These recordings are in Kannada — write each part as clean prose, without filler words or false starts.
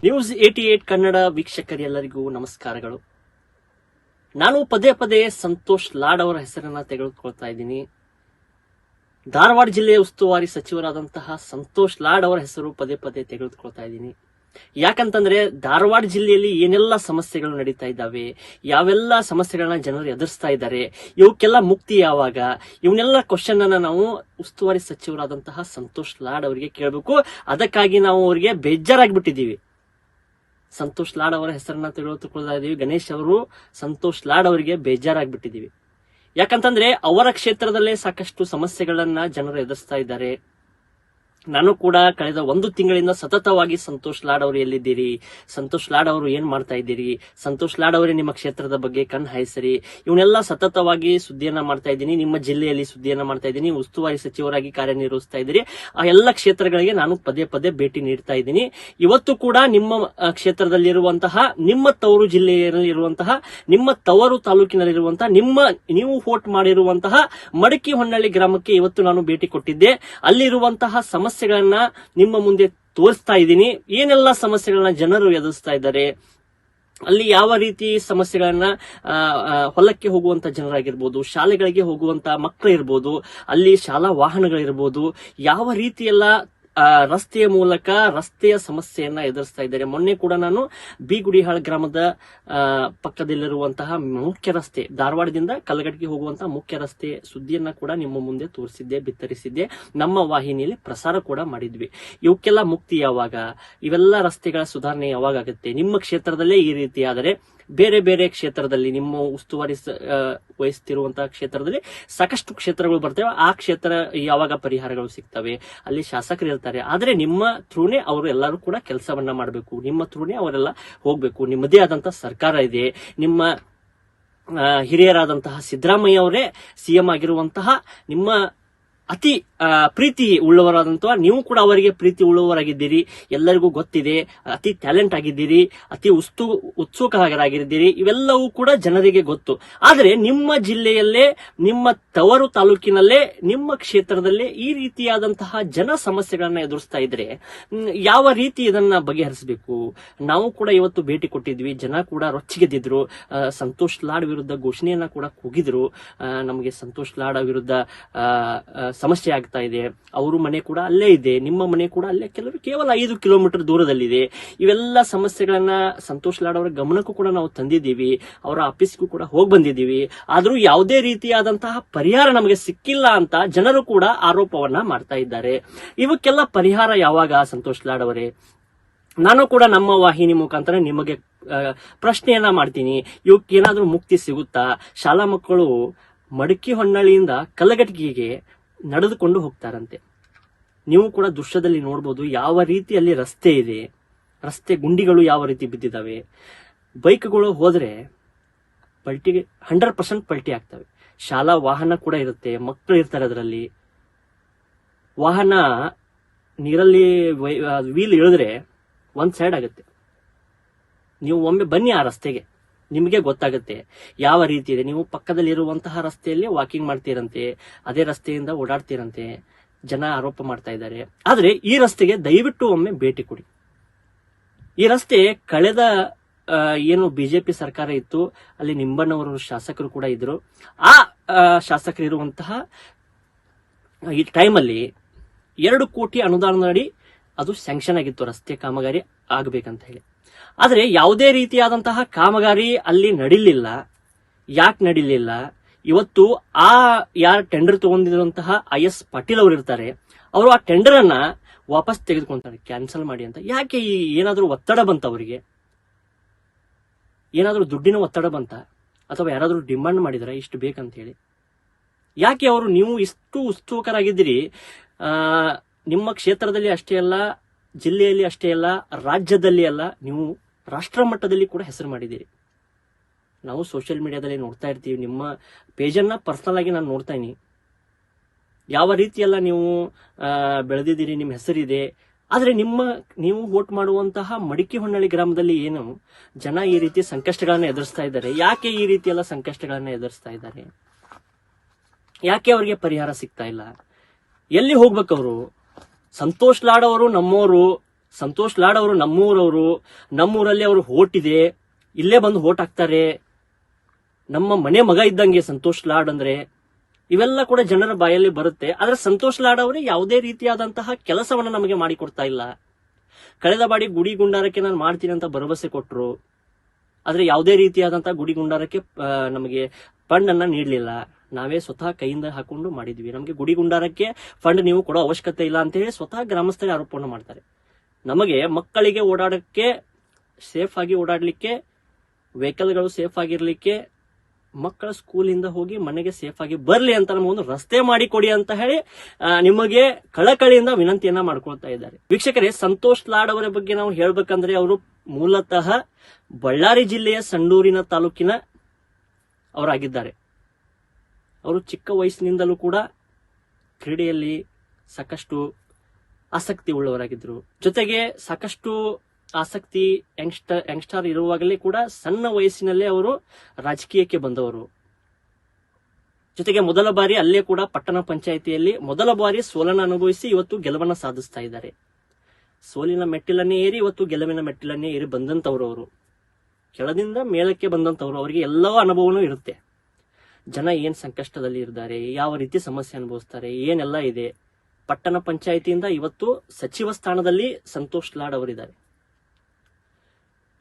ನ್ಯೂಸ್ 88 ಕನ್ನಡ ವೀಕ್ಷಕರೆಲ್ಲರಿಗೂ ನಮಸ್ಕಾರಗಳು. ನಾನು ಪದೇ ಪದೇ ಸಂತೋಷ್ ಲಾಡ್ ಅವರ ಹೆಸರನ್ನ ತೆಗೆದುಕೊಳ್ತಾ ಇದ್ದೀನಿ. ಧಾರವಾಡ ಜಿಲ್ಲೆಯ ಉಸ್ತುವಾರಿ ಸಚಿವರಾದಂತಹ ಸಂತೋಷ್ ಲಾಡ್ ಅವರ ಹೆಸರು ಪದೇ ಪದೇ ತೆಗೆದುಕೊಳ್ತಾ ಇದ್ದೀನಿ. ಯಾಕಂತಂದ್ರೆ ಧಾರವಾಡ ಜಿಲ್ಲೆಯಲ್ಲಿ ಏನೆಲ್ಲ ಸಮಸ್ಯೆಗಳು ನಡೀತಾ ಇದ್ದಾವೆ, ಯಾವೆಲ್ಲ ಸಮಸ್ಯೆಗಳನ್ನ ಜನರು ಎದುರಿಸ್ತಾ ಇದ್ದಾರೆ, ಇವಕ್ಕೆಲ್ಲ ಮುಕ್ತಿ ಯಾವಾಗ, ಇವನ್ನೆಲ್ಲ ಕ್ವಶನ್ ಅನ್ನ ನಾವು ಉಸ್ತುವಾರಿ ಸಚಿವರಾದಂತಹ ಸಂತೋಷ್ ಲಾಡ್ ಅವರಿಗೆ ಕೇಳಬೇಕು. ಅದಕ್ಕಾಗಿ ನಾವು ಅವರಿಗೆ ಬೇಜಾರಾಗ್ಬಿಟ್ಟಿದ್ದೀವಿ. ಸಂತೋಷ್ ಲಾಡ್ ಅವರ ಹೆಸರನ್ನ ತೆಗೆದುಕೊಳ್ತಾ ಇದೀವಿ. ಗಣೇಶ್ ಅವರು ಸಂತೋಷ್ ಲಾಡ್ ಅವರಿಗೆ ಬೇಜಾರಾಗ್ಬಿಟ್ಟಿದ್ದೀವಿ. ಯಾಕಂತಂದ್ರೆ ಅವರ ಕ್ಷೇತ್ರದಲ್ಲೇ ಸಾಕಷ್ಟು ಸಮಸ್ಯೆಗಳನ್ನ ಜನರು ಎದುರಿಸ್ತಾ ಇದ್ದಾರೆ. ನಾನು ಕೂಡ ಕಳೆದ 1 ತಿಂಗಳಿಂದ ಸತತವಾಗಿ ಸಂತೋಷ್ ಲಾಡ್ ಅವರು ಎಲ್ಲಿದ್ದೀರಿ, ಸಂತೋಷ್ ಲಾಡ್ ಅವರು ಏನ್ ಮಾಡ್ತಾ ಇದ್ದೀರಿ, ಸಂತೋಷ್ ಲಾಡ್ ಅವರೇ ನಿಮ್ಮ ಕ್ಷೇತ್ರದ ಬಗ್ಗೆ ಕಣ್ ಹಾಯಿಸರಿ, ಇವನ್ನೆಲ್ಲ ಸತತವಾಗಿ ಸುದ್ದಿಯನ್ನ ಮಾಡ್ತಾ ಇದ್ದೀನಿ. ನಿಮ್ಮ ಜಿಲ್ಲೆಯಲ್ಲಿ ಸುದ್ದಿಯನ್ನ ಮಾಡ್ತಾ ಇದ್ದೀನಿ. ಉಸ್ತುವಾರಿ ಸಚಿವರಾಗಿ ಕಾರ್ಯನಿರ್ವಹಿಸ್ತಾ ಇದ್ದೀರಿ. ಆ ಎಲ್ಲ ಕ್ಷೇತ್ರಗಳಿಗೆ ನಾನು ಪದೇ ಪದೇ ಭೇಟಿ ನೀಡ್ತಾ ಇದ್ದೀನಿ. ಇವತ್ತು ಕೂಡ ನಿಮ್ಮ ಕ್ಷೇತ್ರದಲ್ಲಿರುವಂತಹ, ನಿಮ್ಮ ತವರು ಜಿಲ್ಲೆಯಲ್ಲಿರುವಂತಹ, ನಿಮ್ಮ ತವರು ತಾಲೂಕಿನಲ್ಲಿರುವಂತಹ, ನೀವು ವೋಟ್ ಮಾಡಿರುವಂತಹ ಮಡಕಿ ಹೊನ್ನಳ್ಳಿ ಗ್ರಾಮಕ್ಕೆ ಇವತ್ತು ನಾನು ಭೇಟಿ ಕೊಟ್ಟಿದ್ದೆ. ಅಲ್ಲಿರುವಂತಹ ಸಮಸ್ಯೆಗಳನ್ನ ನಿಮ್ಮ ಮುಂದೆ ತೋರಿಸ್ತಾ ಇದ್ದೀನಿ. ಏನೆಲ್ಲ ಸಮಸ್ಯೆಗಳನ್ನ ಜನರು ಎದುರಿಸ್ತಾ ಇದ್ದಾರೆ, ಅಲ್ಲಿ ಯಾವ ರೀತಿ ಸಮಸ್ಯೆಗಳನ್ನ ಹೊಲಕ್ಕೆ ಹೋಗುವಂತ ಜನರಾಗಿರ್ಬೋದು, ಶಾಲೆಗಳಿಗೆ ಹೋಗುವಂತ ಮಕ್ಕಳು ಇರ್ಬೋದು, ಅಲ್ಲಿ ಶಾಲಾ ವಾಹನಗಳಿರ್ಬೋದು, ಯಾವ ರೀತಿ ಎಲ್ಲ ರಸ್ತೆಯ ಮೂಲಕ ರಸ್ತೆಯ ಸಮಸ್ಯೆಯನ್ನ ಎದುರಿಸ್ತಾ ಇದ್ದಾರೆ. ಮೊನ್ನೆ ಕೂಡ ನಾನು ಬಿಗುಡಿಹಾಳ್ ಗ್ರಾಮದ ಪಕ್ಕದಲ್ಲಿರುವಂತಹ ಮುಖ್ಯ ರಸ್ತೆ, ಧಾರವಾಡದಿಂದ ಕಲ್ಲಗಟ್ಟಿಗೆ ಹೋಗುವಂತಹ ಮುಖ್ಯ ರಸ್ತೆ ಸುದ್ದಿಯನ್ನ ಕೂಡ ನಿಮ್ಮ ಮುಂದೆ ತೋರಿಸಿದ್ದೆ, ಬಿತ್ತರಿಸಿದ್ದೆ, ನಮ್ಮ ವಾಹಿನಿಯಲ್ಲಿ ಪ್ರಸಾರ ಕೂಡ ಮಾಡಿದ್ವಿ. ಇವಕ್ಕೆಲ್ಲ ಮುಕ್ತಿ ಯಾವಾಗ, ಇವೆಲ್ಲ ರಸ್ತೆಗಳ ಸುಧಾರಣೆ ಯಾವಾಗ ಆಗುತ್ತೆ? ನಿಮ್ಮ ಕ್ಷೇತ್ರದಲ್ಲೇ ಈ ರೀತಿ ಆದರೆ ಬೇರೆ ಬೇರೆ ಕ್ಷೇತ್ರದಲ್ಲಿ, ನಿಮ್ಮ ಉಸ್ತುವಾರಿ ವಹಿಸ್ತಿರುವಂತಹ ಕ್ಷೇತ್ರದಲ್ಲಿ ಸಾಕಷ್ಟು ಕ್ಷೇತ್ರಗಳು ಬರ್ತವೆ. ಆ ಕ್ಷೇತ್ರ ಯಾವಾಗ ಪರಿಹಾರಗಳು ಸಿಗ್ತವೆ, ಅಲ್ಲಿ ಶಾಸಕರು ಇರ್ತಾರೆ. ಆದ್ರೆ ನಿಮ್ಮ ಥ್ರೂನೇ ಅವರು ಎಲ್ಲರೂ ಕೂಡ ಕೆಲಸವನ್ನ ಮಾಡಬೇಕು, ನಿಮ್ಮ ಥ್ರೂನೇ ಅವರೆಲ್ಲ ಹೋಗ್ಬೇಕು. ನಿಮ್ಮದೇ ಆದಂತಹ ಸರ್ಕಾರ ಇದೆ. ನಿಮ್ಮ ಹಿರಿಯರಾದಂತಹ ಸಿದ್ದರಾಮಯ್ಯ ಅವರೇ ಸಿಎಂ ಆಗಿರುವಂತಹ, ನಿಮ್ಮ ಅತಿ ಪ್ರೀತಿ ಉಳ್ಳವರಾದಂತಹ, ನೀವು ಕೂಡ ಅವರಿಗೆ ಪ್ರೀತಿ ಉಳ್ಳವರಾಗಿದ್ದೀರಿ, ಎಲ್ಲರಿಗೂ ಗೊತ್ತಿದೆ. ಅತಿ ಟ್ಯಾಲೆಂಟ್ ಆಗಿದ್ದೀರಿ, ಅತಿ ಉತ್ಸುಕರಾಗಿದ್ದೀರಿ, ಇವೆಲ್ಲವೂ ಕೂಡ ಜನರಿಗೆ ಗೊತ್ತು. ಆದ್ರೆ ನಿಮ್ಮ ಜಿಲ್ಲೆಯಲ್ಲೇ, ನಿಮ್ಮ ತವರು ತಾಲೂಕಿನಲ್ಲೇ, ನಿಮ್ಮ ಕ್ಷೇತ್ರದಲ್ಲೇ ಈ ರೀತಿಯಾದಂತಹ ಜನ ಸಮಸ್ಯೆಗಳನ್ನ ಎದುರಿಸ್ತಾ ಇದ್ರೆ ಯಾವ ರೀತಿ ಇದನ್ನ ಬಗೆಹರಿಸಬೇಕು? ನಾವು ಕೂಡ ಇವತ್ತು ಭೇಟಿ ಕೊಟ್ಟಿದ್ವಿ. ಜನ ಕೂಡ ರೊಚ್ಚಿಗೆದ್ದಿದ್ರು. ಸಂತೋಷ್ ಲಾಡ್ ವಿರುದ್ಧ ಘೋಷಣೆಯನ್ನ ಕೂಡ ಕೂಗಿದ್ರು. ನಮಗೆ ಸಂತೋಷ್ ಲಾಡ್ ವಿರುದ್ಧ ಸಮಸ್ಯೆ ಆಗ್ತಾ ಇದೆ, ಅವ್ರ ಮನೆ ಕೂಡ ಅಲ್ಲೇ ಇದೆ, ನಿಮ್ಮ ಮನೆ ಕೂಡ ಅಲ್ಲೇ, ಕೆಲವರು ಕೇವಲ 5 ಕಿಲೋಮೀಟರ್ ದೂರದಲ್ಲಿದೆ. ಇವೆಲ್ಲ ಸಮಸ್ಯೆಗಳನ್ನ ಸಂತೋಷ್ ಲಾಡ್ ಅವರ ಗಮನಕ್ಕೂ ಕೂಡ ನಾವು ತಂದಿದ್ದೀವಿ, ಅವರ ಆಫೀಸ್ಗೂ ಕೂಡ ಹೋಗಿ ಬಂದಿದ್ದೀವಿ. ಆದ್ರೂ ಯಾವುದೇ ರೀತಿಯಾದಂತಹ ಪರಿಹಾರ ನಮಗೆ ಸಿಕ್ಕಿಲ್ಲ ಅಂತ ಜನರು ಕೂಡ ಆರೋಪವನ್ನ ಮಾಡ್ತಾ ಇದ್ದಾರೆ. ಇವಕ್ಕೆಲ್ಲ ಪರಿಹಾರ ಯಾವಾಗ ಸಂತೋಷ್ ಲಾಡ್ ಅವರೇ? ನಾನು ಕೂಡ ನಮ್ಮ ವಾಹಿನಿ ಮುಖಾಂತರ ನಿಮಗೆ ಪ್ರಶ್ನೆಯನ್ನ ಮಾಡ್ತೀನಿ. ಇವಕ್ಕೇನಾದ್ರೂ ಮುಕ್ತಿ ಸಿಗುತ್ತಾ? ಶಾಲಾ ಮಕ್ಕಳು ಮಡಕಿ ಹೊನ್ನಳ್ಳಿಯಿಂದ ಕಲ್ಲಗಟ್ಟಿಗೆಗೆ ನಡೆದುಕೊಂಡು ಹೋಗ್ತಾರಂತೆ. ನೀವು ಕೂಡ ದೃಶ್ಯದಲ್ಲಿ ನೋಡಬಹುದು ಯಾವ ರೀತಿಯಲ್ಲಿ ರಸ್ತೆ ಇದೆ, ರಸ್ತೆ ಗುಂಡಿಗಳು ಯಾವ ರೀತಿ ಬಿದ್ದಿದ್ದಾವೆ. ಬೈಕ್ಗಳು ಹೋದ್ರೆ ಪಲ್ಟಿಗೆ 100% ಪಲ್ಟಿ ಆಗ್ತವೆ. ಶಾಲಾ ವಾಹನ ಕೂಡ ಇರುತ್ತೆ, ಮಕ್ಕಳು ಇರ್ತಾರೆ ಅದರಲ್ಲಿ. ವಾಹನ ನೀರಲ್ಲಿ ವೀಲ್ ಇಳಿದ್ರೆ ಒಂದ್ ಸೈಡ್ ಆಗುತ್ತೆ. ನೀವು ಒಮ್ಮೆ ಬನ್ನಿ ಆ ರಸ್ತೆಗೆ, ನಿಮಗೆ ಗೊತ್ತಾಗುತ್ತೆ ಯಾವ ರೀತಿ ಇದೆ. ನೀವು ಪಕ್ಕದಲ್ಲಿರುವಂತಹ ರಸ್ತೆಯಲ್ಲಿ ವಾಕಿಂಗ್ ಮಾಡ್ತೀರಂತೆ, ಅದೇ ರಸ್ತೆಯಿಂದ ಓಡಾಡ್ತೀರಂತೆ, ಜನ ಆರೋಪ ಮಾಡ್ತಾ ಇದ್ದಾರೆ. ಆದ್ರೆ ಈ ರಸ್ತೆಗೆ ದಯವಿಟ್ಟು ಒಮ್ಮೆ ಭೇಟಿ ಕೊಡಿ. ಈ ರಸ್ತೆ ಕಳೆದ ಏನು ಬಿಜೆಪಿ ಸರ್ಕಾರ ಇತ್ತು, ಅಲ್ಲಿ ನಿಂಬಣ್ಣವರು ಶಾಸಕರು ಕೂಡ ಇದ್ರು. ಆ ಶಾಸಕರು ಇರುವಂತಹ ಈ ಟೈಮಲ್ಲಿ 2 ಕೋಟಿ ಅನುದಾನದಡಿ ಅದು ಸ್ಯಾಂಕ್ಷನ್ ಆಗಿತ್ತು, ರಸ್ತೆ ಕಾಮಗಾರಿ ಆಗಬೇಕಂತ ಹೇಳಿ. ಆದ್ರೆ ಯಾವುದೇ ರೀತಿಯಾದಂತಹ ಕಾಮಗಾರಿ ಅಲ್ಲಿ ನಡೀಲಿಲ್ಲ. ಯಾಕೆ ನಡೀಲಿಲ್ಲ? ಇವತ್ತು ಆ ಯಾರು ಟೆಂಡರ್ ತಗೊಂಡಿರುವಂತಹ IS ಪಾಟೀಲ್ ಅವರು ಇರ್ತಾರೆ, ಅವರು ಆ ಟೆಂಡರ್ ಅನ್ನ ವಾಪಸ್ ತೆಗೆದುಕೊಂತಾರೆ, ಕ್ಯಾನ್ಸಲ್ ಮಾಡಿ ಅಂತ. ಯಾಕೆ? ಏನಾದ್ರೂ ಒತ್ತಡ ಬಂತ ಅವರಿಗೆ? ಏನಾದ್ರೂ ದುಡ್ಡಿನ ಒತ್ತಡ ಬಂತ? ಅಥವಾ ಯಾರಾದ್ರೂ ಡಿಮಾಂಡ್ ಮಾಡಿದಾರ ಇಷ್ಟು ಬೇಕಂತ ಹೇಳಿ? ಯಾಕೆ ಅವರು, ನೀವು ಇಷ್ಟು ಉತ್ಸುಕರಾಗಿದ್ದೀರಿ, ನಿಮ್ಮ ಕ್ಷೇತ್ರದಲ್ಲಿ ಅಷ್ಟೇ ಅಲ್ಲ, ಜಿಲ್ಲೆಯಲ್ಲಿ ಅಷ್ಟೇ ಅಲ್ಲ, ರಾಜ್ಯದಲ್ಲಿ ಅಲ್ಲ, ನೀವು ರಾಷ್ಟ್ರ ಮಟ್ಟದಲ್ಲಿ ಕೂಡ ಹೆಸರು ಮಾಡಿದ್ದೀರಿ. ನಾವು ಸೋಷಿಯಲ್ ಮೀಡಿಯಾದಲ್ಲಿ ನೋಡ್ತಾ ಇರ್ತೀವಿ, ನಿಮ್ಮ ಪೇಜನ್ನ ಪರ್ಸನಲ್ ಆಗಿ ನಾನು ನೋಡ್ತಾ ಇದೀನಿ. ಯಾವ ರೀತಿ ಎಲ್ಲ ನೀವು ಬೆಳೆದಿದ್ದೀರಿ, ನಿಮ್ಮ ಹೆಸರಿದೆ. ಆದ್ರೆ ನೀವು ವೋಟ್ ಮಾಡುವಂತಹ ಮಡಕಿ ಹೊನ್ನಳ್ಳಿ ಗ್ರಾಮದಲ್ಲಿ ಏನು ಜನ ಈ ರೀತಿ ಸಂಕಷ್ಟಗಳನ್ನ ಎದುರಿಸ್ತಾ ಇದ್ದಾರೆ? ಯಾಕೆ ಈ ರೀತಿ ಎಲ್ಲ ಸಂಕಷ್ಟಗಳನ್ನ ಎದುರಿಸ್ತಾ ಇದ್ದಾರೆ? ಯಾಕೆ ಅವರಿಗೆ ಪರಿಹಾರ ಸಿಗ್ತಾ ಇಲ್ಲ? ಎಲ್ಲಿ ಹೋಗ್ಬೇಕು ಅವರು? ಸಂತೋಷ್ ಲಾಡ್ ಅವರು ನಮ್ಮವರು, ಸಂತೋಷ್ ಲಾಡ್ ಅವರು ನಮ್ಮೂರಲ್ಲಿ ಅವರು ಹೋಟ್ ಇದೆ, ಇಲ್ಲೇ ಬಂದು ಹೋಟ್ ಹಾಕ್ತಾರೆ, ನಮ್ಮ ಮನೆ ಮಗ ಇದ್ದಂಗೆ ಸಂತೋಷ್ ಲಾಡ್ ಅಂದ್ರೆ, ಇವೆಲ್ಲ ಕೂಡ ಜನರ ಬಾಯಲ್ಲಿ ಬರುತ್ತೆ. ಆದ್ರೆ ಸಂತೋಷ್ ಲಾಡ್ ಅವರೇ ಯಾವುದೇ ರೀತಿಯಾದಂತಹ ಕೆಲಸವನ್ನ ನಮಗೆ ಮಾಡಿಕೊಡ್ತಾ ಇಲ್ಲ. ಕಳೆದ ಬಾರಿ ಗುಡಿ ಗುಂಡಾರಕ್ಕೆ ನಾನು ಮಾಡ್ತೀನಿ ಅಂತ ಭರವಸೆ ಕೊಟ್ಟರು, ಆದ್ರೆ ಯಾವುದೇ ರೀತಿಯಾದಂತಹ ಗುಡಿ ಗುಂಡಾರಕ್ಕೆ ನಮಗೆ ಫಂಡ್ ಅನ್ನ ನೀಡಲಿಲ್ಲ. ನಾವೇ ಸ್ವತಃ ಕೈಯಿಂದ ಹಾಕೊಂಡು ಮಾಡಿದ್ವಿ. ನಮಗೆ ಗುಡಿ ಗುಂಡಾರಕ್ಕೆ ಫಂಡ್ ನೀವು ಕೊಡೋ ಅವಶ್ಯಕತೆ ಇಲ್ಲ ಅಂತ ಹೇಳಿ ಸ್ವತಃ ಗ್ರಾಮಸ್ಥರೇ ಆರೋಪವನ್ನು ಮಾಡ್ತಾರೆ. ನಮಗೆ ಮಕ್ಕಳಿಗೆ ಓಡಾಡಕ್ಕೆ, ಸೇಫ್ ಆಗಿ ಓಡಾಡ್ಲಿಕ್ಕೆ, ವೆಹಿಕಲ್ಗಳು ಸೇಫ್ ಆಗಿರ್ಲಿಕ್ಕೆ, ಮಕ್ಕಳ ಸ್ಕೂಲಿಂದ ಹೋಗಿ ಮನೆಗೆ ಸೇಫ್ ಆಗಿ ಬರ್ಲಿ ಅಂತ ನಮಗೊಂದು ರಸ್ತೆ ಮಾಡಿ ಕೊಡಿ ಅಂತ ಹೇಳಿ ನಿಮಗೆ ಕಳಕಳಿಯಿಂದ ವಿನಂತಿಯನ್ನ ಮಾಡ್ಕೊಳ್ತಾ ಇದ್ದಾರೆ. ವೀಕ್ಷಕರೇ, ಸಂತೋಷ್ ಲಾಡ್ ಅವರ ಬಗ್ಗೆ ನಾವು ಹೇಳ್ಬೇಕಂದ್ರೆ ಅವರು ಮೂಲತಃ ಬಳ್ಳಾರಿ ಜಿಲ್ಲೆಯ ಸಂಡೂರಿನ ತಾಲೂಕಿನ ಅವರಾಗಿದ್ದಾರೆ. ಅವರು ಚಿಕ್ಕ ವಯಸ್ಸಿನಿಂದಲೂ ಕೂಡ ಕ್ರೀಡೆಯಲ್ಲಿ ಸಾಕಷ್ಟು ಆಸಕ್ತಿ ಉಳ್ಳವರಾಗಿದ್ರು. ಜೊತೆಗೆ ಸಾಕಷ್ಟು ಆಸಕ್ತಿ ಯಂಗ್ಸ್ಟರ್ ಇರುವಾಗಲೇ ಕೂಡ ಸಣ್ಣ ವಯಸ್ಸಿನಲ್ಲೇ ಅವರು ರಾಜಕೀಯಕ್ಕೆ ಬಂದವರು. ಜೊತೆಗೆ ಮೊದಲ ಬಾರಿ ಅಲ್ಲೇ ಕೂಡ ಪಟ್ಟಣ ಪಂಚಾಯಿತಿಯಲ್ಲಿ ಮೊದಲ ಬಾರಿ ಸೋಲನ್ನು ಅನುಭವಿಸಿ ಇವತ್ತು ಗೆಲುವನ್ನ ಸಾಧಿಸ್ತಾ ಇದ್ದಾರೆ. ಸೋಲಿನ ಮೆಟ್ಟಿಲನ್ನೇ ಏರಿ ಇವತ್ತು ಗೆಲುವಿನ ಮೆಟ್ಟಿಲನ್ನೇ ಏರಿ ಬಂದಂತವ್ರು ಅವರು. ಕೆಳದಿಂದ ಮೇಲಕ್ಕೆ ಬಂದಂತವ್ರು. ಅವರಿಗೆ ಎಲ್ಲವೂ ಅನುಭವನೂ ಇರುತ್ತೆ. ಜನ ಏನ್ ಸಂಕಷ್ಟದಲ್ಲಿ ಇದ್ದಾರೆ, ಯಾವ ರೀತಿ ಸಮಸ್ಯೆ ಅನುಭವಿಸ್ತಾರೆ, ಏನೆಲ್ಲ ಇದೆ. ಪಟ್ಟಣ ಪಂಚಾಯಿತಿಯಿಂದ ಇವತ್ತು ಸಚಿವ ಸ್ಥಾನದಲ್ಲಿ ಸಂತೋಷ್ ಲಾಡ್ ಅವರಿದ್ದಾರೆ.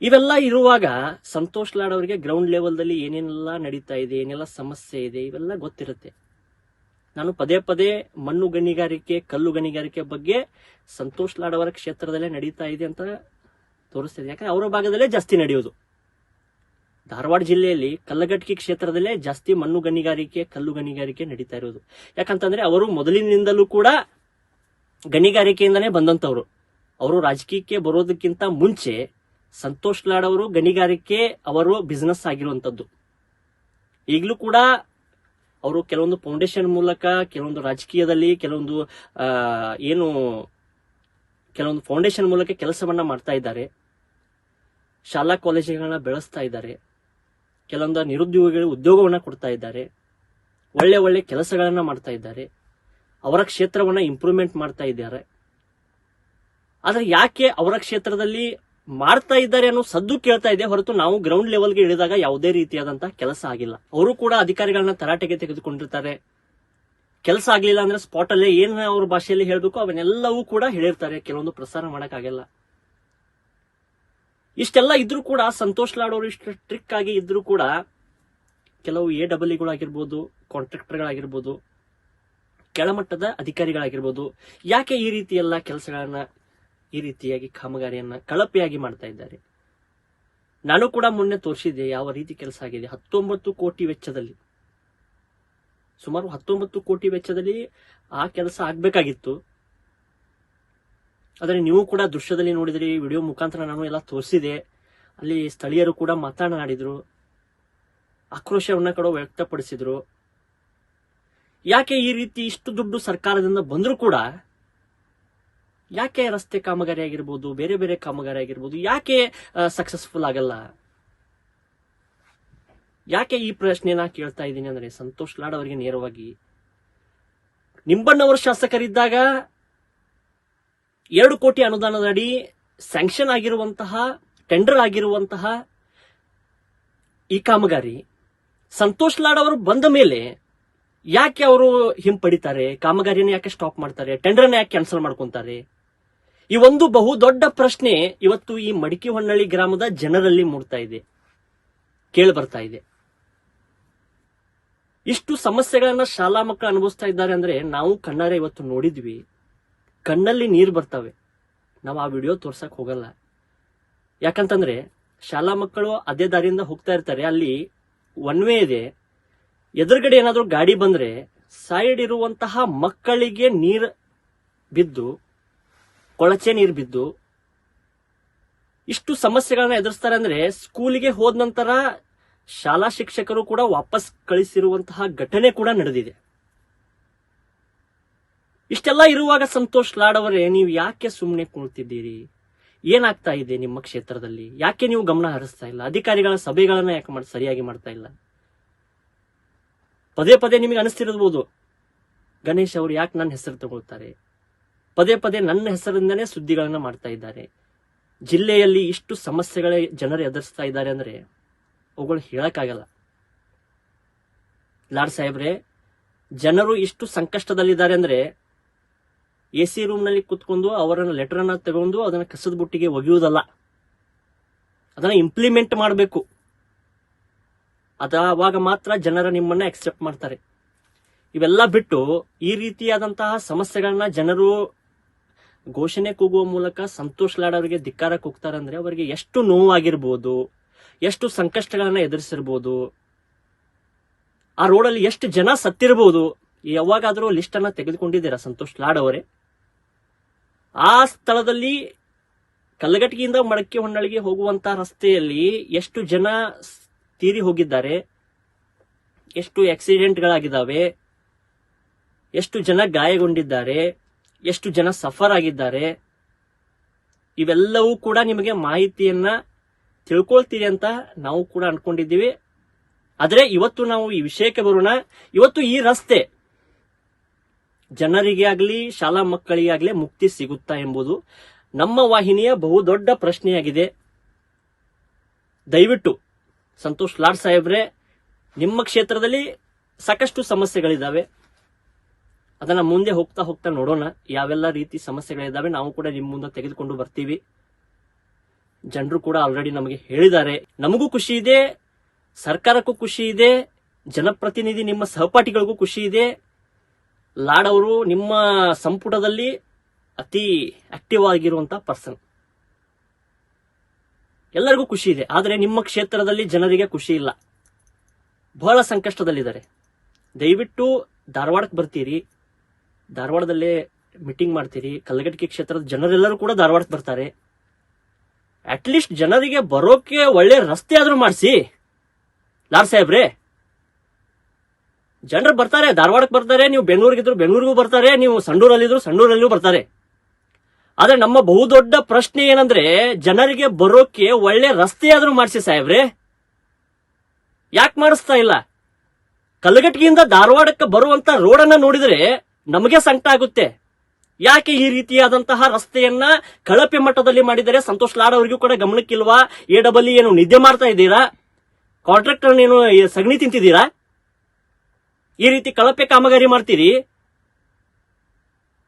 ಇವೆಲ್ಲ ಇರುವಾಗ ಸಂತೋಷ್ ಲಾಡ್ ಅವರಿಗೆ ಗ್ರೌಂಡ್ ಲೆವೆಲ್ದಲ್ಲಿ ಏನೇನೆಲ್ಲ ನಡೀತಾ ಇದೆ, ಏನೆಲ್ಲ ಸಮಸ್ಯೆ ಇದೆ, ಇವೆಲ್ಲ ಗೊತ್ತಿರುತ್ತೆ. ನಾನು ಪದೇ ಪದೇ ಮಣ್ಣು ಗಣಿಗಾರಿಕೆ, ಕಲ್ಲು ಗಣಿಗಾರಿಕೆ ಬಗ್ಗೆ ಸಂತೋಷ್ ಲಾಡ್ ಅವರ ಕ್ಷೇತ್ರದಲ್ಲೇ ನಡೀತಾ ಇದೆ ಅಂತ ತೋರಿಸ್ತಿದೆ. ಯಾಕಂದ್ರೆ ಅವರ ಭಾಗದಲ್ಲೇ ಜಾಸ್ತಿ ನಡೆಯೋದು. ಧಾರವಾಡ ಜಿಲ್ಲೆಯಲ್ಲಿ ಕಲ್ಲಗಟ್ಟಿ ಕ್ಷೇತ್ರದಲ್ಲೇ ಜಾಸ್ತಿ ಮಣ್ಣು ಗಣಿಗಾರಿಕೆ, ಕಲ್ಲು ಗಣಿಗಾರಿಕೆ ನಡೀತಾ ಇರೋದು. ಯಾಕಂತಂದ್ರೆ ಅವರು ಮೊದಲಿನಿಂದಲೂ ಕೂಡ ಗಣಿಗಾರಿಕೆಯಿಂದನೇ ಬಂದಂತವ್ರು. ಅವರು ರಾಜಕೀಯಕ್ಕೆ ಬರೋದಕ್ಕಿಂತ ಮುಂಚೆ ಸಂತೋಷ್ ಲಾಡ್ ಅವರು ಗಣಿಗಾರಿಕೆ ಅವರು ಬಿಸ್ನೆಸ್ ಆಗಿರುವಂತದ್ದು. ಈಗಲೂ ಕೂಡ ಅವರು ಕೆಲವೊಂದು ಫೌಂಡೇಶನ್ ಮೂಲಕ, ಕೆಲವೊಂದು ರಾಜಕೀಯದಲ್ಲಿ ಕೆಲವೊಂದು ಫೌಂಡೇಶನ್ ಮೂಲಕ ಕೆಲಸವನ್ನ ಮಾಡ್ತಾ ಇದ್ದಾರೆ. ಶಾಲಾ ಕಾಲೇಜುಗಳನ್ನ ಬೆಳೆಸ್ತಾ ಇದ್ದಾರೆ. ಕೆಲವೊಂದು ನಿರುದ್ಯೋಗಿಗಳಿಗೆ ಉದ್ಯೋಗವನ್ನ ಕೊಡ್ತಾ ಇದ್ದಾರೆ. ಒಳ್ಳೆ ಒಳ್ಳೆ ಕೆಲಸಗಳನ್ನ ಮಾಡ್ತಾ ಇದ್ದಾರೆ. ಅವರ ಕ್ಷೇತ್ರವನ್ನ ಇಂಪ್ರೂವ್ಮೆಂಟ್ ಮಾಡ್ತಾ ಇದ್ದಾರೆ. ಆದ್ರೆ ಯಾಕೆ ಅವರ ಕ್ಷೇತ್ರದಲ್ಲಿ ಮಾಡ್ತಾ ಇದ್ದಾರೆ ಅನ್ನೋ ಸದ್ದು ಕೇಳ್ತಾ ಇದೆ ಹೊರತು ನಾವು ಗ್ರೌಂಡ್ ಲೆವೆಲ್ಗೆ ಇಳಿದಾಗ ಯಾವುದೇ ರೀತಿಯಾದಂತಹ ಕೆಲಸ ಆಗಿಲ್ಲ. ಅವರು ಕೂಡ ಅಧಿಕಾರಿಗಳನ್ನ ತರಾಟೆಗೆ ತೆಗೆದುಕೊಂಡಿರ್ತಾರೆ. ಕೆಲಸ ಆಗ್ಲಿಲ್ಲ ಅಂದ್ರೆ ಸ್ಪಾಟ್ ಅಲ್ಲೇ ಏನ್ ಅವ್ರ ಭಾಷೆಯಲ್ಲಿ ಹೇಳ್ಬೇಕು ಅವನ್ನೆಲ್ಲವೂ ಕೂಡ ಹೇಳಿರ್ತಾರೆ. ಕೆಲವೊಂದು ಪ್ರಸಾರ ಮಾಡಕ್ಕಾಗಲ್ಲ. ಇಷ್ಟೆಲ್ಲ ಇದ್ರೂ ಕೂಡ ಸಂತೋಷ್ ಲಾಡ್ ಅವರು ಇಷ್ಟು ಟ್ರಿಕ್ ಆಗಿ ಇದ್ರೂ ಕೂಡ ಕೆಲವು AWಗಳಾಗಿರ್ಬೋದು, ಕಾಂಟ್ರಾಕ್ಟರ್ಗಳಾಗಿರ್ಬೋದು, ಕೆಳಮಟ್ಟದ ಅಧಿಕಾರಿಗಳಾಗಿರ್ಬೋದು, ಯಾಕೆ ಈ ರೀತಿ ಎಲ್ಲ ಕೆಲಸಗಳನ್ನ ಈ ರೀತಿಯಾಗಿ ಕಾಮಗಾರಿಯನ್ನ ಕಳಪೆಯಾಗಿ ಮಾಡ್ತಾ ಇದ್ದಾರೆ. ನಾನು ಕೂಡ ಮೊನ್ನೆ ತೋರಿಸಿದ್ದೆ ಯಾವ ರೀತಿ ಕೆಲಸ ಆಗಿದೆ. 19 ಕೋಟಿ ವೆಚ್ಚದಲ್ಲಿ, ಸುಮಾರು 19 ಕೋಟಿ ವೆಚ್ಚದಲ್ಲಿ ಆ ಕೆಲಸ ಆಗ್ಬೇಕಾಗಿತ್ತು. ಆದರೆ ನೀವು ಕೂಡ ದೃಶ್ಯದಲ್ಲಿ ನೋಡಿದ್ರಿ, ವಿಡಿಯೋ ಮುಖಾಂತರ ನಾನು ಎಲ್ಲ ತೋರಿಸಿದೆ. ಅಲ್ಲಿ ಸ್ಥಳೀಯರು ಕೂಡ ಮಾತನಾಡಿದ್ರು, ಆಕ್ರೋಶವನ್ನ ಕೂಡ ವ್ಯಕ್ತಪಡಿಸಿದ್ರು. ಯಾಕೆ ಈ ರೀತಿ ಇಷ್ಟು ದುಡ್ಡು ಸರ್ಕಾರದಿಂದ ಬಂದರೂ ಕೂಡ ಯಾಕೆ ರಸ್ತೆ ಕಾಮಗಾರಿ ಆಗಿರ್ಬೋದು, ಬೇರೆ ಬೇರೆ ಕಾಮಗಾರಿ ಆಗಿರ್ಬೋದು, ಯಾಕೆ ಸಕ್ಸಸ್ಫುಲ್ ಆಗಲ್ಲ? ಯಾಕೆ ಈ ಪ್ರಶ್ನೆನ ಕೇಳ್ತಾ ಇದ್ದೀನಿ ಅಂದ್ರೆ, ಸಂತೋಷ್ ಲಾಡ್ ಅವರಿಗೆ ನೇರವಾಗಿ ನಿಂಬಣ್ಣವರ ಶಾಸಕರಿದ್ದಾಗ 2 ಕೋಟಿ ಅನುದಾನದಡಿ ಸ್ಯಾಂಕ್ಷನ್ ಆಗಿರುವಂತಹ, ಟೆಂಡರ್ ಆಗಿರುವಂತಹ ಈ ಕಾಮಗಾರಿ ಸಂತೋಷ್ ಲಾಡ್ ಅವರು ಬಂದ ಮೇಲೆ ಯಾಕೆ ಅವರು ಹಿಂಪಡಿತಾರೆ? ಕಾಮಗಾರಿಯನ್ನು ಯಾಕೆ ಸ್ಟಾಪ್ ಮಾಡ್ತಾರೆ? ಟೆಂಡರ್ನ ಯಾಕೆ ಕ್ಯಾನ್ಸಲ್ ಮಾಡ್ಕೊಂತಾರೆ? ಈ ಒಂದು ಬಹು ದೊಡ್ಡ ಪ್ರಶ್ನೆ ಇವತ್ತು ಈ ಮಡಿಕೆಹೊನ್ನಳ್ಳಿ ಗ್ರಾಮದ ಜನರಲ್ಲಿ ಮೂಡ್ತಾ ಇದೆ, ಕೇಳಿ ಬರ್ತಾ ಇದೆ. ಇಷ್ಟು ಸಮಸ್ಯೆಗಳನ್ನ ಶಾಲಾ ಮಕ್ಕಳು ಅನುಭವಿಸ್ತಾ ಇದ್ದಾರೆ ಅಂದ್ರೆ ನಾವು ಕಣ್ಣಾರೆ ಇವತ್ತು ನೋಡಿದ್ವಿ. ಕಣ್ಣಲ್ಲಿ ನೀರು ಬರ್ತವೆ. ನಾವು ಆ ವಿಡಿಯೋ ತೋರ್ಸಕ್ ಹೋಗಲ್ಲ. ಯಾಕಂತಂದ್ರೆ ಶಾಲಾ ಮಕ್ಕಳು ಅದೇ ದಾರಿಯಿಂದ ಹೋಗ್ತಾ ಇರ್ತಾರೆ. ಅಲ್ಲಿ ಒನ್ ವೇ ಇದೆ. ಎದುರುಗಡೆ ಏನಾದ್ರೂ ಗಾಡಿ ಬಂದ್ರೆ ಸೈಡ್ ಇರುವಂತಹ ಮಕ್ಕಳಿಗೆ ನೀರು ಬಿದ್ದು, ಕೊಳಚೆ ನೀರು ಬಿದ್ದು ಇಷ್ಟು ಸಮಸ್ಯೆಗಳನ್ನ ಎದುರಿಸ್ತಾರೆ. ಅಂದ್ರೆ ಸ್ಕೂಲಿಗೆ ಹೋದ ನಂತರ ಶಾಲಾ ಶಿಕ್ಷಕರು ಕೂಡ ವಾಪಸ್ ಕಳಿಸಿರುವಂತಹ ಘಟನೆ ಕೂಡ ನಡೆದಿದೆ. ಇಷ್ಟೆಲ್ಲ ಇರುವಾಗ ಸಂತೋಷ್ ಲಾಡ್ ಅವರೇ, ನೀವು ಯಾಕೆ ಸುಮ್ಮನೆ ಕುಳಿತಿದ್ದೀರಿ? ಏನಾಗ್ತಾ ಇದೆ ನಿಮ್ಮ ಕ್ಷೇತ್ರದಲ್ಲಿ? ಯಾಕೆ ನೀವು ಗಮನ ಹರಿಸ್ತಾ ಇಲ್ಲ? ಅಧಿಕಾರಿಗಳ ಸಭೆಗಳನ್ನ ಯಾಕೆ ಸರಿಯಾಗಿ ಮಾಡ್ತಾ ಇಲ್ಲ? ಪದೇ ಪದೇ ನಿಮಗೆ ಅನಿಸ್ತಿರಬಹುದು, ಗಣೇಶ್ ಅವರು ಯಾಕೆ ನನ್ನ ಹೆಸರು ತಗೊಳ್ತಾರೆ, ಪದೇ ಪದೇ ನನ್ನ ಹೆಸರಿಂದನೇ ಸುದ್ದಿಗಳನ್ನ ಮಾಡ್ತಾ ಇದ್ದಾರೆ. ಜಿಲ್ಲೆಯಲ್ಲಿ ಇಷ್ಟು ಸಮಸ್ಯೆಗಳ ಜನರು ಎದುರಿಸ್ತಾ ಇದ್ದಾರೆ ಅಂದ್ರೆ ಅವುಗಳು ಹೇಳಕ್ಕಾಗಲ್ಲ. ಲಾಡ್ ಸಾಹೇಬ್ರೆ, ಜನರು ಇಷ್ಟು ಸಂಕಷ್ಟದಲ್ಲಿದ್ದಾರೆ ಅಂದ್ರೆ AC ರೂಮ್ನಲ್ಲಿ ಕುತ್ಕೊಂಡು ಅವರನ್ನ ಲೆಟರ್ ಅನ್ನ ತಗೊಂಡು ಅದನ್ನ ಕಸದ ಬುಟ್ಟಿಗೆ ಒಗೆಯುವುದಲ್ಲ, ಅದನ್ನ ಇಂಪ್ಲಿಮೆಂಟ್ ಮಾಡಬೇಕು. ಅವಾಗ ಮಾತ್ರ ಜನರ ನಿಮ್ಮನ್ನ ಅಕ್ಸೆಪ್ಟ್ ಮಾಡ್ತಾರೆ. ಇವೆಲ್ಲ ಬಿಟ್ಟು ಈ ರೀತಿಯಾದಂತಹ ಸಮಸ್ಯೆಗಳನ್ನ ಜನರು ಘೋಷಣೆ ಕೂಗುವ ಮೂಲಕ ಸಂತೋಷ್ ಲಾಡ್ ಅವರಿಗೆ ಧಿಕ್ಕಾರ ಕೂಗ್ತಾರಂದ್ರೆ ಅವರಿಗೆ ಎಷ್ಟು ನೋವಾಗಿರ್ಬೋದು, ಎಷ್ಟು ಸಂಕಷ್ಟಗಳನ್ನ ಎದುರಿಸಿರ್ಬೋದು, ಆ ರೋಡಲ್ಲಿ ಎಷ್ಟು ಜನ ಸತ್ತಿರ್ಬೋದು. ಯಾವಾಗಾದ್ರೂ ಲಿಸ್ಟ್ ಅನ್ನ ತೆಗೆದುಕೊಂಡಿದ್ದೀರಾ ಸಂತೋಷ್ ಲಾಡ್ ಅವರೇ? ಆ ಸ್ಥಳದಲ್ಲಿ ಕಲ್ಲಗಟ್ಟಿಗೆಯಿಂದ ಮಡಕೆ ಹೊನ್ನಳಿಗೆ ಹೋಗುವಂತ ರಸ್ತೆಯಲ್ಲಿ ಎಷ್ಟು ಜನ ತೀರಿ ಹೋಗಿದ್ದಾರೆ, ಎಷ್ಟು ಆಕ್ಸಿಡೆಂಟ್ಗಳಾಗಿದ್ದಾವೆ, ಎಷ್ಟು ಜನ ಗಾಯಗೊಂಡಿದ್ದಾರೆ, ಎಷ್ಟು ಜನ ಸಫರ್ ಆಗಿದ್ದಾರೆ, ಇವೆಲ್ಲವೂ ಕೂಡ ನಿಮಗೆ ಮಾಹಿತಿಯನ್ನ ತಿಳ್ಕೊಳ್ತೀರಿ ಅಂತ ನಾವು ಕೂಡ ಅನ್ಕೊಂಡಿದ್ದೀವಿ. ಆದ್ರೆ ಇವತ್ತು ನಾವು ಈ ವಿಷಯಕ್ಕೆ ಬರೋಣ. ಇವತ್ತು ಈ ರಸ್ತೆ ಜನರಿಗೆ ಆಗ್ಲಿ ಶಾಲಾ ಮಕ್ಕಳಿಗೆ ಆಗ್ಲಿ ಮುಕ್ತಿ ಸಿಗುತ್ತಾ ಎಂಬುದು ನಮ್ಮ ವಾಹಿನಿಯ ಬಹುದೊಡ್ಡ ಪ್ರಶ್ನೆಯಾಗಿದೆ. ದಯವಿಟ್ಟು ಸಂತೋಷ್ ಲಾಡ್ ಸಾಹೇಬ್ರೆ, ನಿಮ್ಮ ಕ್ಷೇತ್ರದಲ್ಲಿ ಸಾಕಷ್ಟು ಸಮಸ್ಯೆಗಳಿದ್ದಾವೆ. ಅದನ್ನ ಮುಂದೆ ಹೋಗ್ತಾ ಹೋಗ್ತಾ ನೋಡೋಣ ಯಾವೆಲ್ಲ ರೀತಿ ಸಮಸ್ಯೆಗಳಿದ್ದಾವೆ. ನಾವು ಕೂಡ ನಿಮ್ಮ ಮುಂದೆ ತೆಗೆದುಕೊಂಡು ಬರ್ತೀವಿ. ಜನರು ಕೂಡ ಆಲ್ರೆಡಿ ನಮಗೆ ಹೇಳಿದ್ದಾರೆ. ನಮಗೂ ಖುಷಿ ಇದೆ, ಸರ್ಕಾರಕ್ಕೂ ಖುಷಿ ಇದೆ, ಜನಪ್ರತಿನಿಧಿ ನಿಮ್ಮ ಸಹಪಾಠಿಗಳಿಗೂ ಖುಷಿ ಇದೆ. ಲಾಡ್ ಅವರು ನಿಮ್ಮ ಸಂಪುಟದಲ್ಲಿ ಅತಿ ಆಕ್ಟಿವ್ ಆಗಿರುವಂತ ಪರ್ಸನ್, ಎಲ್ಲರಿಗೂ ಖುಷಿ ಇದೆ. ಆದರೆ ನಿಮ್ಮ ಕ್ಷೇತ್ರದಲ್ಲಿ ಜನರಿಗೆ ಖುಷಿ ಇಲ್ಲ, ಬಹಳ ಸಂಕಷ್ಟದಲ್ಲಿದ್ದಾರೆ. ದಯವಿಟ್ಟು ಧಾರವಾಡಕ್ಕೆ ಬರ್ತೀರಿ, ಧಾರವಾಡದಲ್ಲೇ ಮೀಟಿಂಗ್ ಮಾಡ್ತೀರಿ. ಕಲ್ಲಗಟ್ಟಿಗೆ ಕ್ಷೇತ್ರದ ಜನರೆಲ್ಲರೂ ಕೂಡ ಧಾರವಾಡಕ್ಕೆ ಬರ್ತಾರೆ. ಅಟ್ಲೀಸ್ಟ್ ಜನರಿಗೆ ಬರೋಕೆ ಒಳ್ಳೆ ರಸ್ತೆ ಆದ್ರೂ ಮಾಡಿಸಿ ಲಾಡ್ ಸಾಹೇಬ್ರೆ. ಜನರು ಬರ್ತಾರೆ, ಧಾರವಾಡಕ್ಕೆ ಬರ್ತಾರೆ, ನೀವು ಬೆಂಗಳೂರಿಗಿದ್ರು ಬೆಂಗಳೂರಿಗೂ ಬರ್ತಾರೆ, ನೀವು ಸಂಡೂರಲ್ಲಿದ್ರು ಸಂಡೂರಲ್ಲಿಯೂ ಬರ್ತಾರೆ. ಆದ್ರೆ ನಮ್ಮ ಬಹುದೊಡ್ಡ ಪ್ರಶ್ನೆ ಏನಂದ್ರೆ ಜನರಿಗೆ ಬರೋಕೆ ಒಳ್ಳೆ ರಸ್ತೆ ಆದ್ರೂ ಮಾಡಿಸಿ ಸಾಹೇಬ್ರೆ. ಯಾಕೆ ಮಾಡಿಸ್ತಾ ಇಲ್ಲ? ಕಲ್ಲಗಟ್ಟಿಗೆಯಿಂದ ಧಾರವಾಡಕ್ಕೆ ಬರುವಂತ ರೋಡನ್ನ ನೋಡಿದ್ರೆ ನಮಗೆ ಸಂಕಟ ಆಗುತ್ತೆ. ಯಾಕೆ ಈ ರೀತಿಯಾದಂತಹ ರಸ್ತೆಯನ್ನ ಕಳಪೆ ಮಟ್ಟದಲ್ಲಿ ಮಾಡಿದರೆ? ಸಂತೋಷ್ ಲಾಡ್ ಅವರಿಗೂ ಕೂಡ ಗಮನಕ್ಕಿಲ್ವಾ? AEE ಏನು ನಿದ್ದೆ ಮಾಡ್ತಾ ಇದ್ದೀರಾ? ಕಾಂಟ್ರಾಕ್ಟರ್ ಏನು ಸಗಣಿ ತಿಂತಿದ್ದೀರಾ? ಈ ರೀತಿ ಕಳಪೆ ಕಾಮಗಾರಿ ಮಾಡ್ತೀರಿ,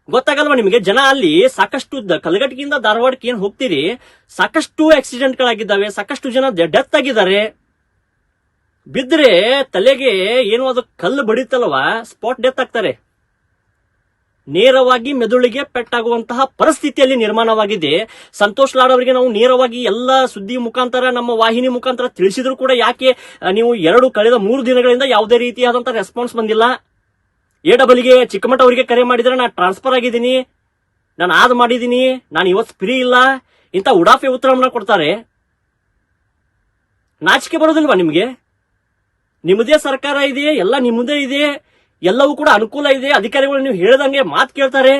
ಗೊತ್ತಾಗಲ್ವಾ ನಿಮಗೆ? ಜನ ಅಲ್ಲಿ ಸಾಕಷ್ಟು ಕಲ್ಲಗಟ್ಟಿಗೆಯಿಂದ ಧಾರವಾಡಕ್ಕೆ ಏನ್ ಹೋಗ್ತೀರಿ, ಸಾಕಷ್ಟು ಆಕ್ಸಿಡೆಂಟ್ಗಳಾಗಿದ್ದಾವೆ, ಸಾಕಷ್ಟು ಜನ ಡೆತ್ ಆಗಿದ್ದಾರೆ. ಬಿದ್ರೆ ತಲೆಗೆ ಏನು ಅದು ಕಲ್ಲು ಬಡಿತಲ್ವಾ, ಸ್ಪಾಟ್ ಡೆತ್ ಆಗ್ತಾರೆ. ನೇರವಾಗಿ ಮೆದುಳಿಗೆ ಪೆಟ್ಟಾಗುವಂತಹ ಪರಿಸ್ಥಿತಿಯಲ್ಲಿ ನಿರ್ಮಾಣವಾಗಿದೆ. ಸಂತೋಷ್ ಲಾಡ್ ಅವರಿಗೆ ನಾವು ನೇರವಾಗಿ ಎಲ್ಲ ಸುದ್ದಿ ಮುಖಾಂತರ ನಮ್ಮ ವಾಹಿನಿ ಮುಖಾಂತರ ತಿಳಿಸಿದ್ರು ಕೂಡ ಯಾಕೆ ನೀವು ಕಳೆದ 3 ದಿನಗಳಿಂದ ಯಾವುದೇ ರೀತಿಯಾದಂತಹ ರೆಸ್ಪಾನ್ಸ್ ಬಂದಿಲ್ಲ? AEE ಚಿಕ್ಕಮಠ ಅವರಿಗೆ ಕರೆ ಮಾಡಿದ್ರೆ ನಾನು ಟ್ರಾನ್ಸ್ಫರ್ ಆಗಿದ್ದೀನಿ, ನಾನು ಆದ್ ಮಾಡಿದ್ದೀನಿ, ನಾನು ಇವತ್ತು ಫ್ರೀ ಇಲ್ಲ, ಇಂಥ ಉಡಾಫೆ ಉತ್ತರವನ್ನ ಕೊಡ್ತಾರೆ. ನಾಚಿಕೆ ಬರೋದಿಲ್ವಾ ನಿಮಗೆ? ನಿಮ್ಮದೇ ಸರ್ಕಾರ ಇದೆ, ಎಲ್ಲ ನಿಮ್ಮದೇ ಇದೆ, ಎಲ್ಲವೂ ಕೂಡ ಅನುಕೂಲ ಇದೆ, ಅಧಿಕಾರಿಗಳು ನೀವು ಹೇಳ್ದಂಗೆ ಮಾತು ಕೇಳ್ತಾರೆ.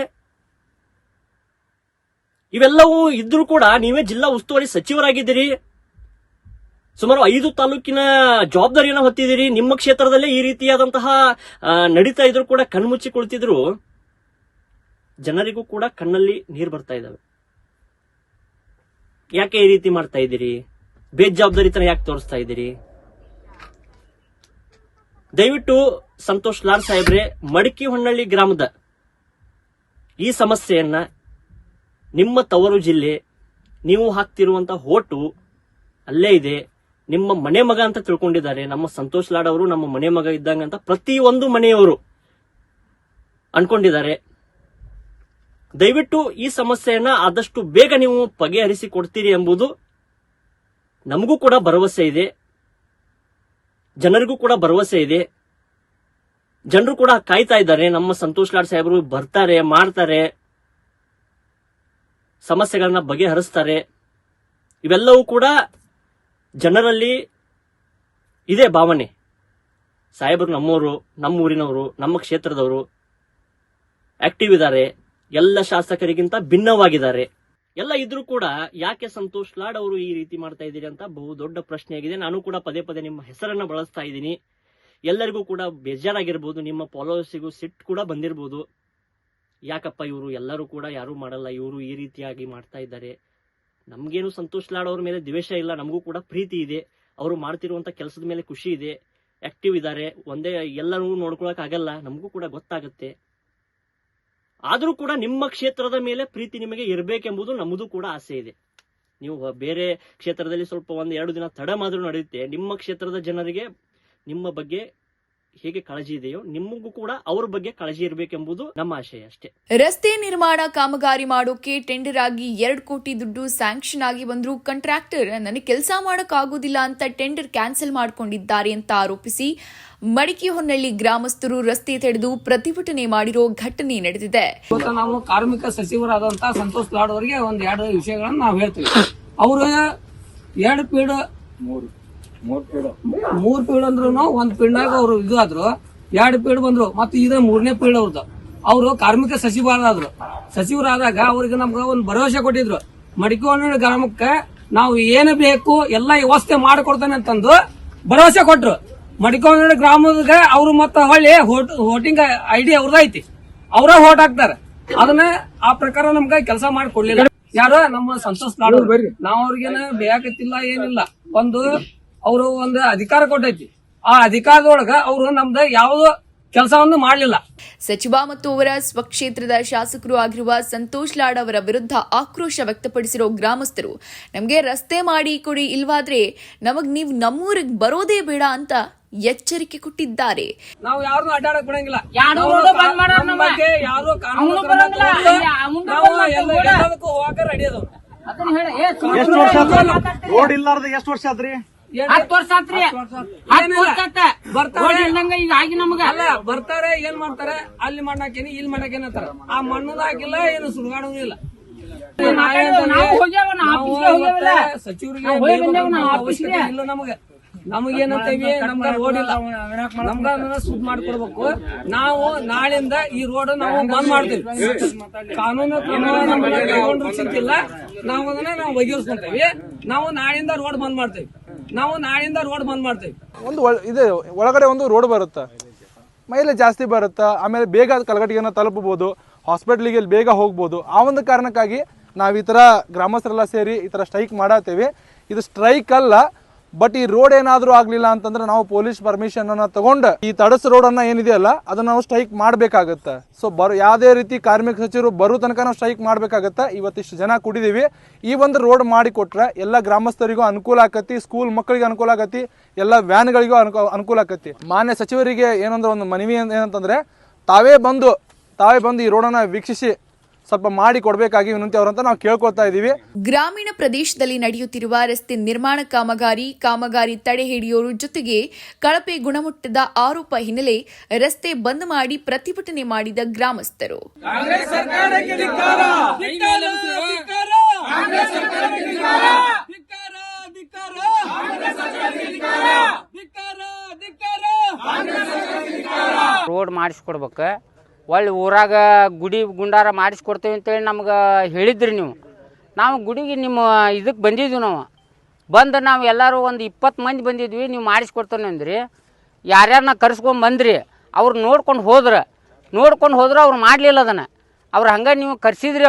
ಇವೆಲ್ಲವೂ ಇದ್ರೂ ಕೂಡ ನೀವೇ ಜಿಲ್ಲಾ ಉಸ್ತುವಾರಿ ಸಚಿವರಾಗಿದ್ದೀರಿ, ಸುಮಾರು 5 ತಾಲೂಕಿನ ಜವಾಬ್ದಾರಿಯನ್ನು ಹೊತ್ತಿದ್ದೀರಿ. ನಿಮ್ಮ ಕ್ಷೇತ್ರದಲ್ಲೇ ಈ ರೀತಿಯಾದಂತಹ ನಡೀತಾ ಇದ್ರು ಕೂಡ ಕಣ್ಮುಚ್ಚಿ ಕುಳಿತಿದ್ರು ಜನರಿಗೂ ಕೂಡ ಕಣ್ಣಲ್ಲಿ ನೀರು ಬರ್ತಾ ಇದಾವೆ. ಯಾಕೆ ಈ ರೀತಿ ಮಾಡ್ತಾ ಇದ್ದೀರಿ? ಬೇಜವಾಬ್ದಾರಿತನ ಯಾಕೆ ತೋರಿಸ್ತಾ ಇದ್ದೀರಿ? ದಯವಿಟ್ಟು ಸಂತೋಷ್ ಲಾಡ್ ಸಾಹೇಬ್ರೆ, ಮಡಕಿ ಹೊನ್ನಳ್ಳಿ ಗ್ರಾಮದ ಈ ಸಮಸ್ಯೆಯನ್ನ ನಿಮ್ಮ ತವರು ಜಿಲ್ಲೆ, ನೀವು ಹಾಕ್ತಿರುವಂತಹ ಹೋಟು ಅಲ್ಲೇ ಇದೆ, ನಿಮ್ಮ ಮನೆ ಮಗ ಅಂತ ತಿಳ್ಕೊಂಡಿದ್ದಾರೆ. ನಮ್ಮ ಸಂತೋಷ್ ಲಾಡ್ ಅವರು ನಮ್ಮ ಮನೆ ಮಗ ಇದ್ದಂಗ ಅಂತ ಪ್ರತಿಯೊಂದು ಮನೆಯವರು ಅನ್ಕೊಂಡಿದ್ದಾರೆ. ದಯವಿಟ್ಟು ಈ ಸಮಸ್ಯೆಯನ್ನ ಆದಷ್ಟು ಬೇಗ ನೀವು ಬಗೆಹರಿಸಿ ಕೊಡ್ತೀರಿ ಎಂಬುದು ನಮಗೂ ಕೂಡ ಭರವಸೆ ಇದೆ, ಜನರಿಗೂ ಕೂಡ ಭರವಸೆ ಇದೆ. ಜನರು ಕೂಡ ಕಾಯ್ತಾ ಇದ್ದಾರೆ, ನಮ್ಮ ಸಂತೋಷ್ ಲಾಡ್ ಸಾಹೇಬರು ಬರ್ತಾರೆ, ಮಾಡ್ತಾರೆ, ಸಮಸ್ಯೆಗಳನ್ನ ಬಗೆಹರಿಸ್ತಾರೆ. ಇವೆಲ್ಲವೂ ಕೂಡ ಜನರಲ್ಲಿ ಇದೇ ಭಾವನೆ. ಸಾಹೇಬರು ನಮ್ಮವರು, ನಮ್ಮ ಊರಿನವರು, ನಮ್ಮ ಕ್ಷೇತ್ರದವರು ಆಕ್ಟಿವ್ ಇದ್ದಾರೆ, ಎಲ್ಲ ಶಾಸಕರಿಗಿಂತ ಭಿನ್ನವಾಗಿದ್ದಾರೆ. ಎಲ್ಲ ಇದ್ರೂ ಕೂಡ ಯಾಕೆ ಸಂತೋಷ್ ಲಾಡ್ ಅವರು ಈ ರೀತಿ ಮಾಡ್ತಾ ಇದ್ದೀರಿ ಅಂತ ಬಹುದೊಡ್ಡ ಪ್ರಶ್ನೆಯಾಗಿದೆ. ನಾನು ಕೂಡ ಪದೇ ಪದೇ ನಿಮ್ಮ ಹೆಸರನ್ನ ಬಳಸ್ತಾ ಇದ್ದೀನಿ. ಎಲ್ಲರಿಗೂ ಕೂಡ ಬೇಜಾರಾಗಿರ್ಬೋದು, ನಿಮ್ಮ ಫಾಲೋವರ್ಸಿಗೂ ಸಿಟ್ಟು ಕೂಡ ಬಂದಿರಬಹುದು. ಯಾಕಪ್ಪ ಇವರು ಎಲ್ಲರೂ ಕೂಡ ಯಾರು ಮಾಡಲ್ಲ, ಇವರು ಈ ರೀತಿಯಾಗಿ ಮಾಡ್ತಾ ಇದ್ದಾರೆ. ನಮ್ಗೇನು ಸಂತೋಷ್ ಲಾಡ್ ಅವ್ರ ಮೇಲೆ ದ್ವೇಷ ಇಲ್ಲ, ನಮಗೂ ಕೂಡ ಪ್ರೀತಿ ಇದೆ. ಅವರು ಮಾಡ್ತಿರುವಂತ ಕೆಲಸದ ಮೇಲೆ ಖುಷಿ ಇದೆ, ಆಕ್ಟಿವ್ ಇದ್ದಾರೆ. ಒಂದೇ ಎಲ್ಲರೂ ನೋಡ್ಕೊಳಕ್ ಆಗಲ್ಲ, ನಮಗೂ ಕೂಡ ಗೊತ್ತಾಗುತ್ತೆ. ಆದ್ರೂ ಕೂಡ ನಿಮ್ಮ ಕ್ಷೇತ್ರದ ಮೇಲೆ ಪ್ರೀತಿ ನಿಮಗೆ ಇರಬೇಕೆಂಬುದು ನಮ್ಮದು ಕೂಡ ಆಸೆ ಇದೆ. ನೀವು ಬೇರೆ ಕ್ಷೇತ್ರದಲ್ಲಿ ಸ್ವಲ್ಪ 1-2 ದಿನ ತಡ ಮಾತ್ರ ನಡೆಯುತ್ತೆ. ನಿಮ್ಮ ಕ್ಷೇತ್ರದ ಜನರಿಗೆ ನಿಮ್ಮ ಬಗ್ಗೆ ಹೇಗೆ ಕಾಳಜಿ ಇದೆಯೋ ನಿಮಗೂ ಕೂಡ ಅವ್ರ ಬಗ್ಗೆ ಕಾಳಜಿ ಇರಬೇಕೆಂಬುದು ನಮ್ಮ ಆಶಯ ಅಷ್ಟೇ. ರಸ್ತೆ ನಿರ್ಮಾಣ ಕಾಮಗಾರಿ ಮಾಡೋಕೆ ಟೆಂಡರ್ ಆಗಿ 2 ಕೋಟಿ ದುಡ್ಡು ಸ್ಯಾಂಕ್ಷನ್ ಆಗಿ ಬಂದ್ರು ಕಾಂಟ್ರಾಕ್ಟರ್ ನನಗೆ ಕೆಲಸ ಮಾಡಕ್ ಆಗೋದಿಲ್ಲ ಅಂತ ಟೆಂಡರ್ ಕ್ಯಾನ್ಸಲ್ ಮಾಡಿಕೊಂಡಿದ್ದಾರೆ ಅಂತ ಆರೋಪಿಸಿ ಮಡಿಕೆಹೊನ್ನಳ್ಳಿ ಗ್ರಾಮಸ್ಥರು ರಸ್ತೆ ತಡೆದು ಪ್ರತಿಭಟನೆ ಮಾಡಿರೋ ಘಟನೆ ನಡೆದಿದೆ. ನಾವು ಕಾರ್ಮಿಕ ಸಚಿವರಾದಂತಹ ಸಂತೋಷ್ ಲಾಡ್ ಅವರಿಗೆ 2 ವಿಷಯಗಳನ್ನ ನಾವು ಹೇಳ್ತೀವಿ. ಅವರು 2 ಪೀಡ್ 3 ಪೀಡ್ ಅಂದ್ರು 1 ಪೀಡ್ನಾಗ ಅವರು ಇದು ಆದ್ರು, 2 ಪೀಡ್ ಬಂದ್ರು. ಮತ್ತೆ ಇದೇ 3ನೇ ಪೀಡ್ ಅವ್ರದ್ದು. ಅವರು ಕಾರ್ಮಿಕ ಸಚಿವರಾದಾಗ ಅವ್ರಿಗೆ ನಮ್ಗೆ ಒಂದು ಭರವಸೆ ಕೊಟ್ಟಿದ್ರು. ಮಡಿಕೆಹೊನ್ನಳ್ಳಿ ಗ್ರಾಮಕ್ಕೆ ನಾವು ಏನು ಬೇಕು ಎಲ್ಲ ವ್ಯವಸ್ಥೆ ಮಾಡಿಕೊಡ್ತಾನೆ ಅಂತಂದು ಭರವಸೆ ಕೊಟ್ರು. ಮಡಿಕೆಹೊನ್ನಳ್ಳಿ ಗ್ರಾಮದ ಅವರು ಮತ್ತೆ ಹೊಳ್ಳಿ ವೋಟಿಂಗ್ ಐಡಿ ಅವ್ರದ್ದು ಐತಿ, ಅವರ ವೋಟ್ ಹಾಕ್ತಾರೆ. ಅದನ್ನ ಆ ಪ್ರಕಾರ ನಮ್ಗೆ ಕೆಲಸ ಮಾಡಿ ಕೊಡ್ಲಿಲ್ಲ ಯಾರು ನಮ್ಮ ಸಂತೋಷ್ ಲಾಡ್. ನಾವ್ ಅವ್ರಿಗೇನ ಬೇಕತ್ತಿಲ್ಲ ಏನಿಲ್ಲ. ಅವರು ಒಂದು ಅಧಿಕಾರ ಕೊಟ್ಟೈತಿ, ಆ ಅಧಿಕಾರದೊಳಗ ಅವರು ನಮ್ದು ಯಾವ್ದು ಕೆಲಸವನ್ನು ಮಾಡಲಿಲ್ಲ. ಸಚಿವ ಮತ್ತು ಅವರ ಸ್ವಕ್ಷೇತ್ರದ ಶಾಸಕರು ಆಗಿರುವ ಸಂತೋಷ್ ಲಾಡ್ ಅವರ ವಿರುದ್ಧ ಆಕ್ರೋಶ ವ್ಯಕ್ತಪಡಿಸಿರೋ ಗ್ರಾಮಸ್ಥರು ನಮಗೆ ರಸ್ತೆ ಮಾಡಿ ಕೊಡಿ, ಇಲ್ವಾದ್ರೆ ನೀವು ನಮ್ಮೂರಿಗೆ ಬರೋದೇ ಬೇಡ ಅಂತ ಎಚ್ಚರಿಕೆ ಕೊಟ್ಟಿದ್ದಾರೆ. ನಾವು ಯಾರನ್ನೂ ಅಡ್ಡಾಡಕ್ ಬಿಡಂಗಿಲ್ಲ, ಯಾರು ಹೋಗಕ್ಕೆ ರೆಡಿ ಅದಾವ. ರೋಡ್ ಇಲ್ಲಾರ್ದ ಎಷ್ಟು ವರ್ಷ ಆದ್ರಿ? 10 ವರ್ಷ ಆತ್ರಿ. ಬರ್ತಾರೆ ಏನ್ ಮಾಡ್ತಾರೆ, ಅಲ್ಲಿ ಮಣ್ಣಾಕೇನಿ ಇಲ್ಲಿ ಮಣ್ಣಾಕೇನಿ ಅಂತಾರ. ಆ ಮಣ್ಣದ ಹಾಕಿಲ್ಲ, ಏನು ಸುಡುಗಾಡೂ ಇಲ್ಲ. ಸಚಿವರಿಗೆ ಇಲ್ಲ, ನಮಗೇನಂತೇವಿ, ನಮ್ಗ ರೋಡ್ ಇಲ್ಲ, ನಮ್ಗ ಸುದ್ ಮಾಡ್ಕೊಡ್ಬೇಕು. ನಾವು ನಾಳಿಂದ ಈ ರೋಡ್ ನಾವು ಬಂದ್ ಮಾಡ್ತೀವಿ. ಕಾನೂನು ಕ್ರಮ ತಗೊಂಡ್ರು ಚಿಂತಿಲ್ಲ, ನಾವು ಅದನ್ನ ನಾವು ಬಗೆಹರಿಸ್ಕೊಂತೇವಿ. ನಾವು ನಾಳಿಂದ ರೋಡ್ ಬಂದ್ ಮಾಡ್ತೇವೆ. ಒಂದು ಇದೆ, ಒಳಗಡೆ ಒಂದು ರೋಡ್ ಬರುತ್ತೆ, ಮೈಲೇಜ್ ಜಾಸ್ತಿ ಬರುತ್ತೆ, ಆಮೇಲೆ ಬೇಗ ಕಲಗಟ್ಟಿಗೆನ ತಲುಪಬಹುದು, ಹಾಸ್ಪಿಟ್ಲಿಗೆ ಬೇಗ ಹೋಗ್ಬೋದು. ಆ ಒಂದು ಕಾರಣಕ್ಕಾಗಿ ನಾವು ಈ ತರ ಗ್ರಾಮಸ್ಥರೆಲ್ಲ ಸೇರಿ ಈ ತರ ಸ್ಟ್ರೈಕ್ ಮಾಡತ್ತೇವೆ. ಇದು ಸ್ಟ್ರೈಕ್ ಅಲ್ಲ, ಬಟ್ ಈ ರೋಡ್ ಏನಾದ್ರೂ ಆಗ್ಲಿಲ್ಲ ಅಂತಂದ್ರೆ ನಾವು ಪೊಲೀಸ್ ಪರ್ಮಿಷನ್ ಅನ್ನ ತಗೊಂಡು ಈ ತಡಸ್ ರೋಡ್ ಅನ್ನ ಏನಿದೆಯಲ್ಲ ಅದನ್ನ ನಾವು ಸ್ಟ್ರೈಕ್ ಮಾಡ್ಬೇಕಾಗತ್ತೆ. ಸೊ ಯಾವುದೇ ರೀತಿ ಕಾರ್ಮಿಕ ಸಚಿವರು ಬರೋ ತನಕ ನಾವು ಸ್ಟ್ರೈಕ್ ಮಾಡ್ಬೇಕಾಗತ್ತೆ. ಇವತ್ತಿಷ್ಟು ಜನ ಕೂಡಿದೀವಿ, ಈ ಒಂದು ರೋಡ್ ಮಾಡಿ ಕೊಟ್ರೆ ಎಲ್ಲ ಗ್ರಾಮಸ್ಥರಿಗೂ ಅನುಕೂಲ ಆಕತಿ, ಸ್ಕೂಲ್ ಮಕ್ಕಳಿಗೆ ಅನುಕೂಲ ಆಗತಿ, ಎಲ್ಲ ವ್ಯಾನ್ಗಳಿಗೂ ಅನುಕೂಲ ಆಕತಿ. ಮಾನ್ಯ ಸಚಿವರಿಗೆ ಏನಂದ್ರೆ ಒಂದು ಮನವಿ ಏನಂತಂದ್ರೆ ತಾವೇ ಬಂದು ಈ ರೋಡನ್ನ ವೀಕ್ಷಿಸಿ ಸ್ವಲ್ಪ ಮಾಡಿ ಕೊಡಬೇಕಾಗಿ ವಿನಂತಿ ಅವರಂತ ನಾವು ಕೇಳ್ಕೊಳ್ತಾ ಇದೀವಿ. ಗ್ರಾಮೀಣ ಪ್ರದೇಶದಲ್ಲಿ ನಡೆಯುತ್ತಿರುವ ರಸ್ತೆ ನಿರ್ಮಾಣ ಕಾಮಗಾರಿ ತಡೆ ಹಿಡಿಯೋರು ಜೊತೆಗೆ ಕಳಪೆ ಗುಣಮಟ್ಟದ ಆರೋಪ ಹಿನ್ನೆಲೆ ರಸ್ತೆ ಬಂದ್ ಮಾಡಿ ಪ್ರತಿಭಟನೆ ಮಾಡಿದ ಗ್ರಾಮಸ್ಥರು ರೋಡ್ ಮಾಡಿಸ್ಕೊಡ್ಬೇಕು, ಒಳ್ಳೆ ಊರಾಗ ಗುಡಿ ಗುಂಡಾರ ಮಾಡಿಸ್ಕೊಡ್ತೇವೆ ಅಂತೇಳಿ ನಮ್ಗೆ ಹೇಳಿದ್ರಿ ನೀವು. ನಾವು ಗುಡಿಗೆ ನಿಮ್ಮ ಇದಕ್ಕೆ ಬಂದಿದ್ವಿ. ನಾವು ಎಲ್ಲರೂ ಒಂದು 20 ಮಂದಿ ಬಂದಿದ್ವಿ. ನೀವು ಮಾಡಿಸ್ಕೊಡ್ತಾನೆ ಅಂದ್ರಿ, ಯಾರ್ಯಾರನ್ನ ಕರ್ಸ್ಕೊಂಡು ಬಂದ್ರಿ, ಅವ್ರು ನೋಡ್ಕೊಂಡು ಹೋದ್ರೆ ಅವ್ರು ಮಾಡಲಿಲ್ಲ ಅದನ್ನು. ಅವ್ರು ಹಂಗೆ ನೀವು ಕರ್ಸಿದ್ರಿ,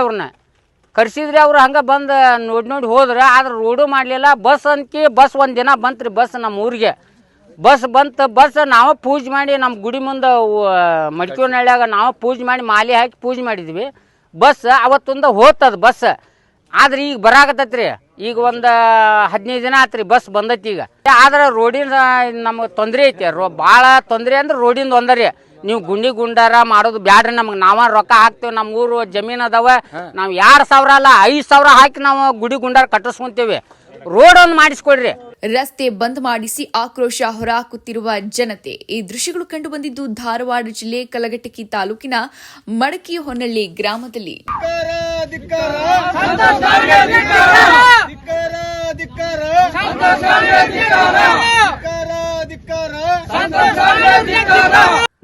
ಅವ್ರು ಹಂಗೆ ಬಂದು ನೋಡಿ ಹೋದ್ರೆ, ಆದ್ರೆ ರೋಡು ಮಾಡಲಿಲ್ಲ. ಬಸ್ ಒಂದು ದಿನ ಬಂತ್ರಿ, ಬಸ್ ನಮ್ಮ ಊರಿಗೆ ಬಸ್ ನಾವು ಪೂಜೆ ಮಾಡಿ ನಮ್ಮ ಗುಡಿ ಮುಂದೆ ಮಡಿಕೆಹೊನ್ನಳ್ಳಿಯಾಗ ನಾವು ಪೂಜೆ ಮಾಡಿ ಮಾಲೆ ಹಾಕಿ ಪೂಜೆ ಮಾಡಿದ್ವಿ. ಬಸ್ ಅವತ್ತೊಂದು ಹೋಗ್ತದ ಬಸ್, ಆದ್ರೆ ಈಗ ಬರಾಕತ್ತೈತ್ರಿ. ಈಗ ಒಂದು 15 ದಿನ ಆತ್ರಿ ಬಸ್ ಬಂದೈತಿ. ಈಗ ಆದ್ರೆ ರೋಡಿನ ನಮಗೆ ತೊಂದರೆ ಐತಿ, ಭಾಳ ತೊಂದರೆ ಅಂದ್ರೆ ರೋಡಿಂದ ಒಂದರಿ. ನೀವು ಗುಂಡಾರ ಮಾಡೋದು ಬ್ಯಾಡ್ರಿ, ನಮ್ಗೆ ನಾವ ರೊಕ್ಕ ಹಾಕ್ತೇವೆ. ನಮ್ಮ ಊರು ಜಮೀನು ಅದಾವ, ನಾವು 2,000 ಅಲ್ಲ 5,000 ಹಾಕಿ ನಾವು ಗುಡಿ ಗುಂಡಾರ ಕಟ್ಟಿಸ್ಕೊಂತೇವೆ. ರೋಡ್ ಒಂದು ಮಾಡಿಸ್ಕೊಡ್ರಿ. ರಸ್ತೆ ಬಂದ್ ಮಾಡಿಸಿ ಆಕ್ರೋಶ ಹೊರಹಾಕುತ್ತಿರುವ ಜನತೆ. ಈ ದೃಶ್ಯಗಳು ಕಂಡು ಬಂದಿದ್ದು ಧಾರವಾಡ ಜಿಲ್ಲೆ ಕಲಘಟಕಿ ತಾಲೂಕಿನ ಮಡಿಕೆಹೊನ್ನಳ್ಳಿ ಗ್ರಾಮದಲ್ಲಿ.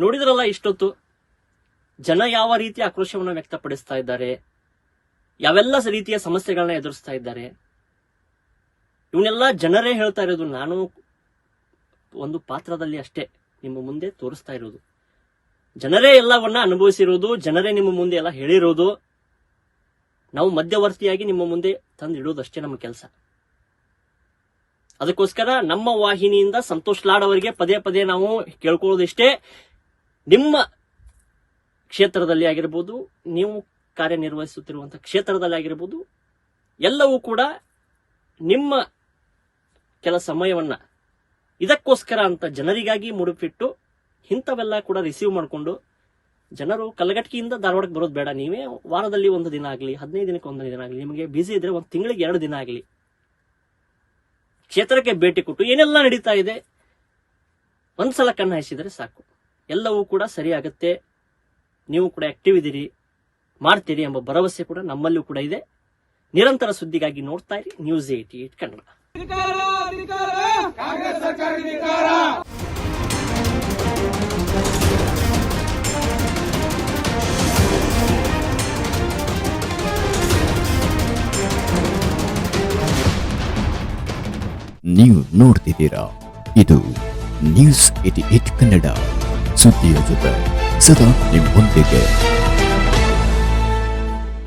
ನೋಡಿದ್ರಲ್ಲ ಇಷ್ಟೊತ್ತು ಜನ ಯಾವ ರೀತಿ ಆಕ್ರೋಶವನ್ನು ವ್ಯಕ್ತಪಡಿಸ್ತಾ ಇದ್ದಾರೆ, ಯಾವೆಲ್ಲ ರೀತಿಯ ಸಮಸ್ಯೆಗಳನ್ನ ಎದುರಿಸ್ತಾ ಇದ್ದಾರೆ. ಇವನ್ನೆಲ್ಲ ಜನರೇ ಹೇಳ್ತಾ ಇರೋದು, ನಾನು ಒಂದು ಪಾತ್ರದಲ್ಲಿ ಅಷ್ಟೇ ನಿಮ್ಮ ಮುಂದೆ ತೋರಿಸ್ತಾ ಇರೋದು. ಜನರೇ ಎಲ್ಲವನ್ನ ಅನುಭವಿಸಿರೋದು, ಜನರೇ ನಿಮ್ಮ ಮುಂದೆ ಎಲ್ಲ ಹೇಳಿರೋದು. ನಾವು ಮಧ್ಯವರ್ತಿಯಾಗಿ ನಿಮ್ಮ ಮುಂದೆ ತಂದಿಡೋದಷ್ಟೇ ನಮ್ಮ ಕೆಲಸ. ಅದಕ್ಕೋಸ್ಕರ ನಮ್ಮ ವಾಹಿನಿಯಿಂದ ಸಂತೋಷ್ ಲಾಡ್ ಅವರಿಗೆ ಪದೇ ಪದೇ ನಾವು ಕೇಳ್ಕೊಳ್ಳೋದಿಷ್ಟೇ, ನಿಮ್ಮ ಕ್ಷೇತ್ರದಲ್ಲಿ ಆಗಿರ್ಬೋದು, ನೀವು ಕಾರ್ಯನಿರ್ವಹಿಸುತ್ತಿರುವಂತಹ ಕ್ಷೇತ್ರದಲ್ಲಿ ಆಗಿರ್ಬೋದು, ಎಲ್ಲವೂ ಕೂಡ ನಿಮ್ಮ ಕೆಲ ಸಮಯವನ್ನ ಇದಕ್ಕೋಸ್ಕರ ಅಂತ ಜನರಿಗಾಗಿ ಮುಡುಪಿಟ್ಟು ಇಂಥವೆಲ್ಲ ಕೂಡ ರಿಸೀವ್ ಮಾಡಿಕೊಂಡು ಜನರು ಕಲಘಟಕಿಯಿಂದ ಧಾರವಾಡಕ್ಕೆ ಬರೋದು ಬೇಡ. ನೀವೇ ವಾರದಲ್ಲಿ 1 ದಿನ ಆಗಲಿ, 15 ದಿನಕ್ಕೆ 1 ದಿನ ಆಗಲಿ, ನಿಮಗೆ ಬಿಸಿ ಇದ್ರೆ 1 ತಿಂಗಳಿಗೆ 2 ದಿನ ಆಗಲಿ ಕ್ಷೇತ್ರಕ್ಕೆ ಭೇಟಿ ಕೊಟ್ಟು ಏನೆಲ್ಲ ನಡೀತಾ ಇದೆ ಒಂದ್ಸಲ ಕಣ್ಣು ಹಾಯಿಸಿದರೆ ಸಾಕು, ಎಲ್ಲವೂ ಕೂಡ ಸರಿ ಆಗುತ್ತೆ. ನೀವು ಕೂಡ ಆಕ್ಟಿವ್ ಇದ್ದೀರಿ, ಮಾಡ್ತೀರಿ ಎಂಬ ಭರವಸೆ ಕೂಡ ನಮ್ಮಲ್ಲೂ ಕೂಡ ಇದೆ. ನಿರಂತರ ಸುದ್ದಿಗಾಗಿ ನೋಡ್ತಾ ಇರಿ ನ್ಯೂಸ್ 88 ಕನ್ನಡ. ನೀವು ನೋಡ್ತಿದ್ದೀರಾ, ಇದು ನ್ಯೂಸ್ 88 ಕನ್ನಡ, ಸುದ್ದಿಯ ಜೊತೆ ಸದಾ ನಿಮ್ಮೊಂದಿಗೆ.